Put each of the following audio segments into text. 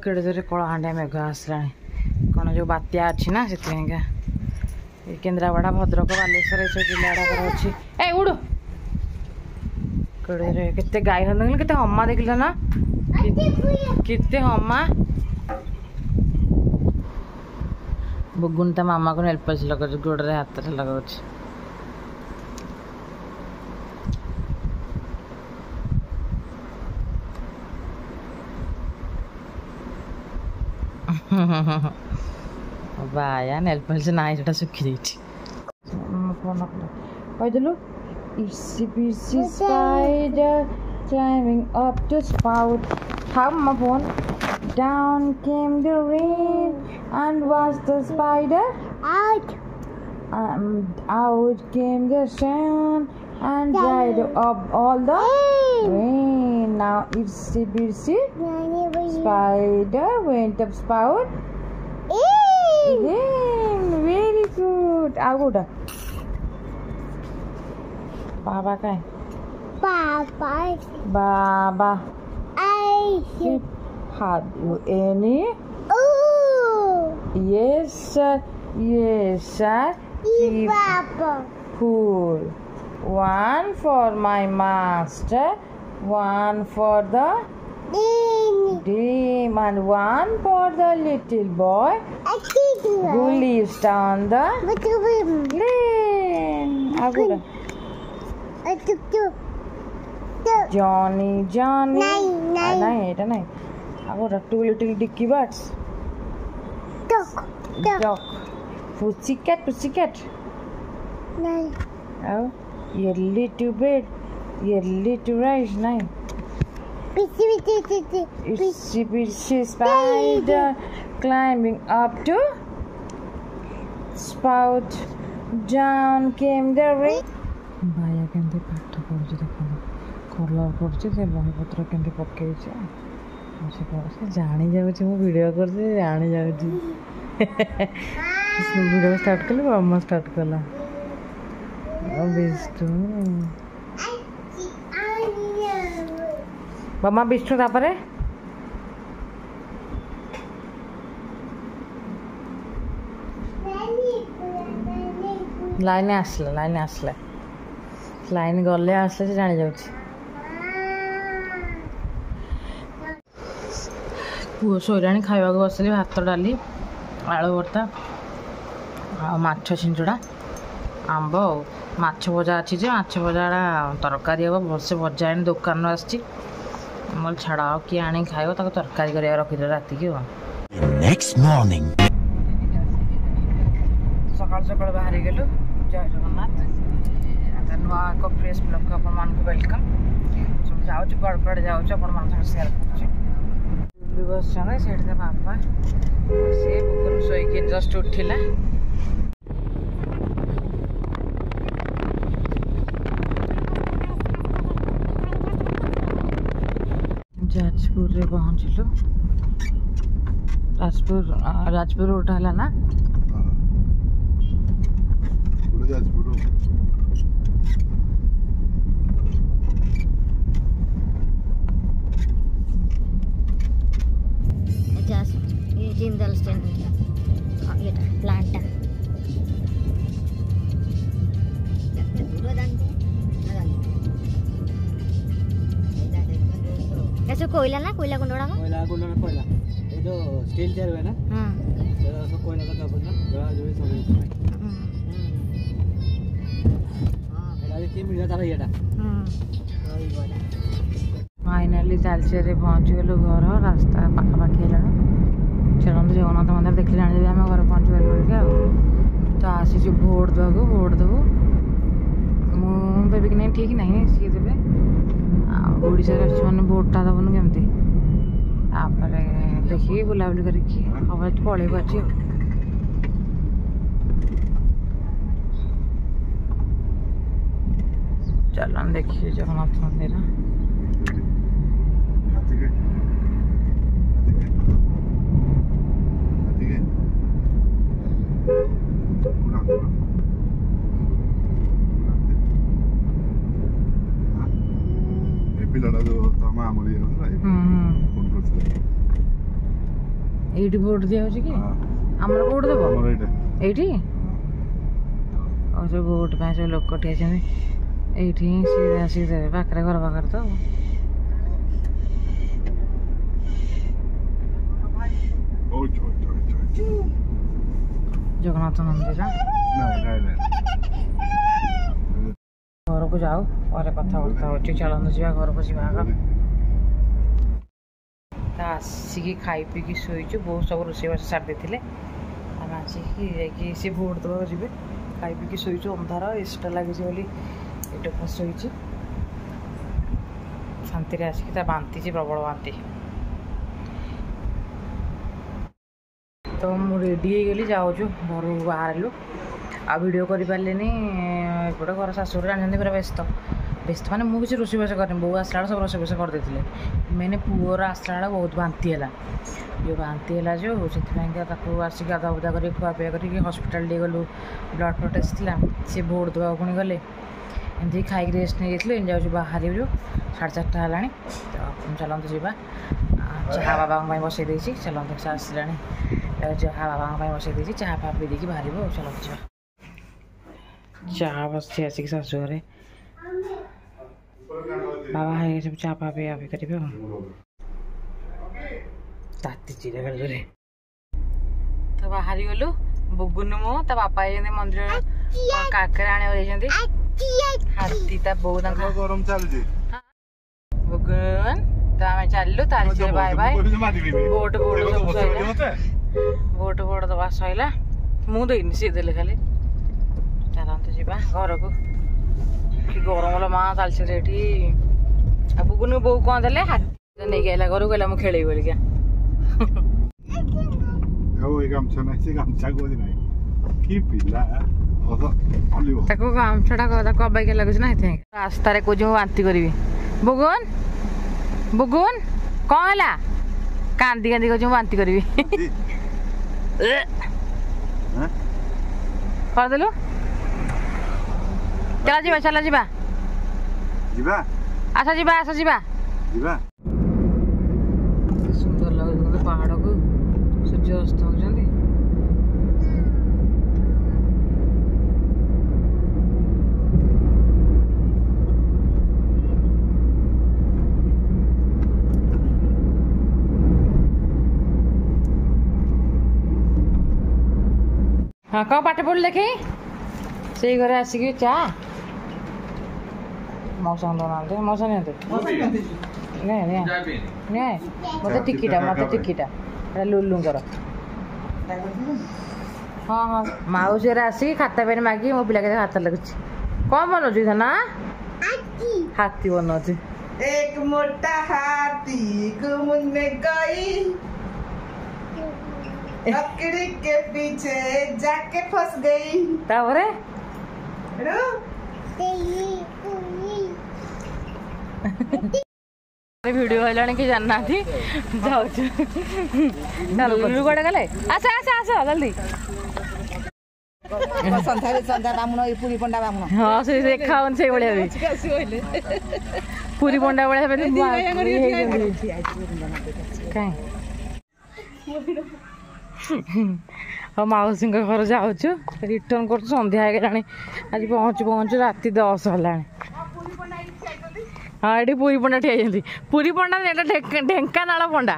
केड़े जोरे कलाहांडिया मेघ आसला कौन जो बात्या अच्छी ना से केन्द्रापड़ा भद्रक बालेश्वर ये सब जिला अच्छी ए उड़ केड़े केते गाई हल केते हमा देखल ना केते हमा बुगुन ता मामा को नेल पॉलिश लगा गोड़े हाथ लगा बाया नेल पॉलिश ना सेटा सुखी देछि फोन कहलु इट्सी पिट्सी spider climbing up the spout how my phone down came the rain and was the spider out out came the sun and dried up all the rain now itsy bitsy spider went up spout very good out baba kai baba have you any yes sir cool one for my master one for the dream and one for the little boy who lives down the lane Johnny nahi agora two little dicky birds duck pussycat nahi oh early to bed early to rise nahi itsy spider climbing up to spout down came the rain भाया केमती पाठ पढ़ुचे देख colour पड़ुचे से बही पत्र केमती पकई से जानी जाऊँ मो वीडियो कर जानी जाऊँ वीडियो स्टार्ट कले मामा स्टार्ट कला विष्णु मामा विष्णु तापर लाइन आसला लाइन गले आसले से जानी जाऊँ पुओ शोरा खावा बसली भात डाली आलू भर्ता माछ छिंचुड़ा आंब माछ भजा अच्छी माछ भजा तरकारी हम भलसे भजा आनी दुकान आसी छाड़ किए आनी खाइब तरकारी कर रखीदे राति की सकाल सकाल बाहरी गलु जय जगन्नाथ नुआ एक फ्रेश ब्लॉग को अपन वेलकम सब जाऊँ गड़पड़ जाऊँ सेयार कर बस से बापा से बुकुन शोक जस्ट उठिला जाजपुर रे पहुँचलु राजपुर उठा है ना जिंदल स्टैंड ये प्लांट कैसे कोयला ना कोयला गुंडोड़ा का कोयला ये जो स्टील चेयर है ना हां ये सब कोयला का सब ना जो सब हां एला ये मिला तारा येटा वही बोला फाइनली तालचेर रे पहुंच गेलो घर रास्ता पाखा पाखी हेला चलते जगन्नाथ मंदिर देखिए जाने आम घर पहुँच गलु तो आसी भोट देवु मुझे कि नहीं ठीक नहीं सी देवे ओडिशा मैंने भोटा दबन केमती देखिए बुलाबुली करके हम पलैबू आज चल देखिए जगन्नाथ मंदिर पिलाटा जो मामूली ଏଇଠି ଭୋଟ ଦିଆହଉଛି କି ଆମର କୋଉଠି ଦେବ ଏଇଠି ଆଉ ଯୋଉ ଭୋଟ ପାଇଁ ସବୁ ଲୋକ ଠିଆଇଛନ୍ତି ଏଇଠି ହିଁ ସିଏ ଆସିକି ଦେବେ ପାଖରେ ଘର ପାଖରେ ତ ଜଗନ୍ନାଥ ମନ୍ଦିର ଘରକୁ ଯାଉ ପରେ କଥାବାର୍ତ୍ତା ହଉଛି ଚାଲନ୍ତୁ ଯିବା ଘରକୁ ଯିବା ଆଗ ଆସିକି ଖାଇ ପିଇକି ଶୋଇଛୁ ବହୁତ ସବୁ ରୋଷେଇବାସ ଛାଡ଼ି ଦେଇଥିଲେ ଆମେ ଆସିକି ଯାଇକି ସେ ଭୋଟ ଦେବାକୁ ଯିବେ ଖାଇ ପିଇକି ଶୋଇଛୁ ଅନ୍ଧାର ଏସିଟା ଲାଗିଛି ବୋଲି ଏଇଟା ଶୋଇଛି ଶାନ୍ତିରେ ଆସିକି ତା ବାନ୍ତିଛି ପ୍ରବଳ ବାନ୍ତି ତ ମୁଁ ରେଡ଼ି ହେଇଗଲି ଯାଉଛୁ ଘରକୁ ବାହାରିଲୁ ଆଉ ଭିଡ଼ିଓ କରିପାରିଲିନି ଏପଟେ ଘର ଶାଶୁଘରେ ଜାଣିଛନ୍ତି ପୁରା ବ୍ୟସ୍ତ ମାନେ ମୁଁ କିଛି ରୋଷେଇବାସ କରିନି ବୋଉ ଆସିଲା ବେଳେ ସବୁ ରୋଷେଇବାସ କରିଦେଇଥିଲେ ମେନ୍ ପୁଅର ଆସିଲା ବେଳେ ବହୁତ ବାନ୍ତି ହେଲା ଯେଉଁ ବାନ୍ତି ହେଲା ଯେଉଁ ସେଥିପାଇଁକା ତାକୁ ଆସିକି ଗାଧା ବୁଧା କରିକି ଖୁଆପିଆ କରିକି ହସ୍ପିଟାଲ ଟିକେ ଗଲୁ ବ୍ଲଡ଼ ଫ୍ଲଡ଼ ଟେଷ୍ଟ ଥିଲା ସେ ଭୋଟ ଦେବାକୁ ପୁଣି ଗଲେ ଏମିତି ଖାଇକି ରେଷ୍ଟ ନେଇଯାଇଥିଲୁ ଏମିତି ଯାଉଛୁ ବାହାରିବୁ 4:30 ହେଲାଣି ତ ଚାଲନ୍ତୁ ଯିବା ଚାହା ବାବାଙ୍କ ପାଇଁ ବସେଇ ଦେଇଛି ଚାଲନ୍ତୁ ସେ ଆସିଲାଣି ଚାହା ବାବାଙ୍କ ପାଇଁ ବସେଇ ଦେଇଛି ଚାହା ଫା ପିଇ ଦେଇକି ବାହାରିବୁ ଚାଲନ୍ତୁ ଯିବା ଚାହା ବସିଛି ଆସିକି ଶାଶୁଘରେ ବାବା ହେରିକା ସବୁ ଚା ଫା ପିଆ ପିଇ କରିବେ ଆଉ ତାତିଛି ଜାଗାରେ ତ ବାହାରି ଗଲୁ ବୁଗୁନୁ ମୁଁ ତା ବାପା ଯାଇଛନ୍ତି ମନ୍ଦିର କାକରା ଆଣିବାକୁ ଯାଇଛନ୍ତି ହାତୀ ତା ବୋଉ ତାଙ୍କ ଗରମ ଚାଲୁଛି ବୁଗୁନ ତ ଆମେ ଚାଲିଲୁ ତାରିଚରେ ବାଏ ବାଏ ବୋଟ ସବୁ ସଇଲା ବୋଟ ଦବା ସଇଲା ମୁଁ ଦେଇନି ସିଏ ଦେଲେ ଖାଲି ଚାଲନ୍ତୁ ଯିବା ଘରକୁ କି ଗରମ ମା ତାଲଚେର ଏଠି ଆଉ ବୁଗୁନୁ ବୋଉ କ'ଣ ଦେଲେ ହାତୀ ନେଇକି ଆଇଲା ଘରକୁ କହିଲା ମୁଁ ଖେଳିବି ବୋଲିକା ତାକୁ ଗାମଛାଟା ତାକୁ ଅବାଗିଆ ଲାଗୁଛି ନା ସେଥିପାଇଁ ରାସ୍ତାରେ କହୁଛି ମୁଁ ବାନ୍ତି କରିବି ବୁଗୁନ କ'ଣ ହେଲା କାନ୍ଦି କାନ୍ଦି କହୁଛି ମୁଁ ବାନ୍ତି କରିବି କରିଦେଲୁ ଚାଲ ଯିବା ଆସ ଯିବା ସୁନ୍ଦର ଲାଗୁଛି ପାହାଡ଼କୁ ସୂର୍ଯ୍ୟ ଅସ୍ତ ହଉଛନ୍ତି ହଁ କ'ଣ ପାଠ ପଢ଼ିଲୁ ଦେଖି ସେଇ ଘରେ ଆସିକି ଚା ମଉସା ଦଉନାହାନ୍ତି ମଉସା ନିଅନ୍ତୁ ମତେ ଟିକିଟା ଏଇଟା ଲୁଲୁଙ୍କର ହଁ ମାଉସୀରେ ଆସିକି ଖାତା ପେନ୍ ମାଗି ମୋ ପିଲା କେତେ ହାତ ଲାଗୁଛି କ'ଣ ବନଉଛି ନା ହାତୀ ବନଉଛି एक मोटा हाथी घूमने गई लकड़ी के पीछे जाके फंस गई तावरे वीडियो हेलाणी कि जानना थी जाऊ कुआड़े गले आस जल्दी संध्या बामुण पुरी पंडा बामुण हाँ से देखा से भाई पुरी पंडा भाई हाँ मौसी घर जाऊँ रिटर्न कर सन्ध्या आज पहुँचु राति 10 है हाँ ये पुरी पंडा ठिया पुरी पंडा ढेंकानाल पंडा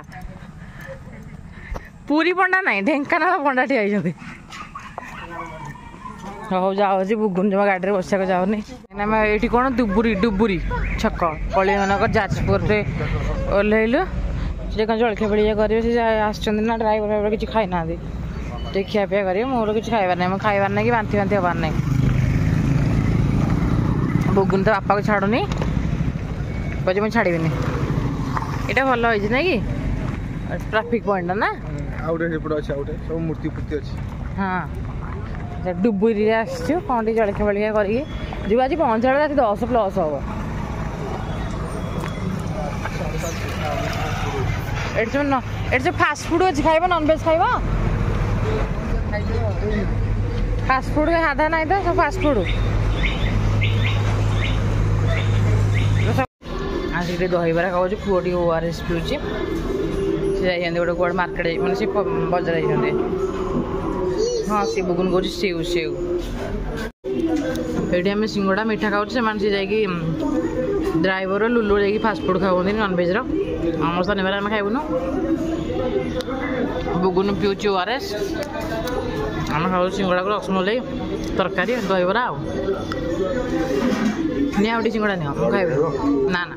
पुरी पंडा ना ढेंकानाल पंडा ठिया हाँ जाऊँगी बुगुन जमा गाड़ी में बसा जाऊनी ये कौन डुबुरी छक कलिंगनगर जाजपुर से ओह्लैलु से कौन जलखिया फलिया करेंगे से आसना ड्राइवर फाइवर किसी खाई ना खियापिया करेंगे मोर किसी खाइबार ना खाइबार ना कि बांति बांति हबार ना बुगुन तो बापा को छाड़ुनी कहे मुझे छाड़बी यहाँ भल हो ना कि ट्राफिक पॉइंट ना सब मूर्ति फूर्ति अच्छी हाँ डुबुरी आसचु कौन जलखिया फलिया करके आज पहुँचा रात 10+ हम ये फास्ट फूड अच्छी खाइब नॉनवेज खाइब फास्ट फूड साधा ना तो सब फास्ट फूड आज दहीबरा खाऊ पुओ ORS पीऊँ से ଯାଇଛନ୍ତି ଗୋଟେ କୁଆଡ଼େ ମାର୍କେଟ ମାନେ ସେ ବଜାର ଯାଇଛନ୍ତି। ହଁ ସେ ବୁଗୁନ କହୁଛି ସେଉ ସେଉ। ଏଇଠି ଆମେ ସିଙ୍ଗଡ଼ା ମିଠା ଖାଉଛୁ, ସେମାନେ ସେ ଯାଇକି ଡ୍ରାଇଭର ଲୁଲୁ ଯାଇକି ଫାଷ୍ଟଫୁଡ଼ ଖାଉଛନ୍ତି ନନଭେଜ୍ର। ଆମର ଶନିବାର ଆମେ ଖାଇବୁନୁ। ବୁଗୁନ ପିଉଛୁ ORS, ଆମେ ଖାଉଛୁ ସିଙ୍ଗଡ଼ାକୁ ରସମଲେଇ ତରକାରୀ ଦହିବରା ଆଉ। ନିଅ ଆଉ ଟିକେ ସିଙ୍ଗଡ଼ା ନିଅ, ମୁଁ ଖାଇବି। ନା ନା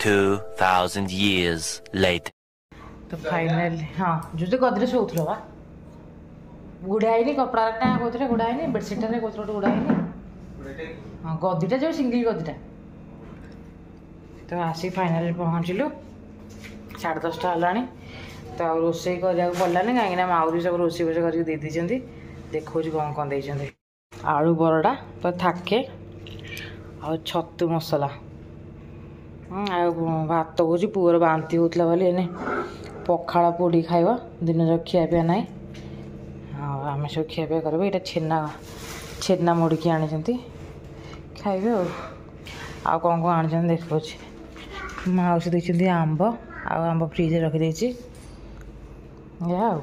2000 years later. ତ ଫାଇନାଲି ହଁ ଯଦି ଗଦିରେ ଶୋଉଥିଲ ବା ଗୁଡ଼ା ହେଇନି, କପଡ଼ାଟା କହୁଥିଲେ ଗୁଡ଼ା ହେଇନି, ବେଡ଼ସିଟ୍ଟାରେ କହୁଥିଲେ ଗୋଟେ ଗୁଡ଼ା ହେଇନି। ହଁ ଗଦିଟା ଯେଉଁ ସିଙ୍ଗିଲ୍ ଗଦିଟା। ତ ଆସିକି ଫାଇନାଲି ପହଞ୍ଚିଲୁ, 10:30 ହେଲାଣି। ତ ଆଉ ରୋଷେଇ କରିବାକୁ ପଡ଼ିଲାନି, କାହିଁକିନା ମାଉରୀ ସବୁ ରୋଷେଇ ଫୋଷେଇ କରିକି ଦେଇ ଦେଇଛନ୍ତି। ଦେଖାଉଛି କ'ଣ ଦେଇଛନ୍ତି। ଆଳୁ ବରଡ଼ା ତ ଥାକେ, ଆଉ ଛତୁ ମସଲା, ଆଉ ଭାତ ହେଉଛି। ପୁଅର ବାନ୍ତି ହେଉଥିଲା ବୋଲି ଏନେ ପଖାଳ ପୋଡ଼ି ଖାଇବ, ଦିନର ଖିଆପିଆ ନାହିଁ। ଆଉ ଆମେ ସବୁ ଖିଆପିଆ କରିବୁ। ଏଇଟା ଛେନା ମୋଡ଼ିକି ଆଣିଛନ୍ତି, ଖାଇବେ ଆଉ କ'ଣ ଆଣିଛନ୍ତି ଦେଖାଉଛି। ମାଉସୀ ଦେଇଛନ୍ତି ଆମ୍ବ, ଆଉ ଆମ୍ବ ଫ୍ରିଜରେ ରଖିଦେଇଛି। ଏଇଆ ଆଉ।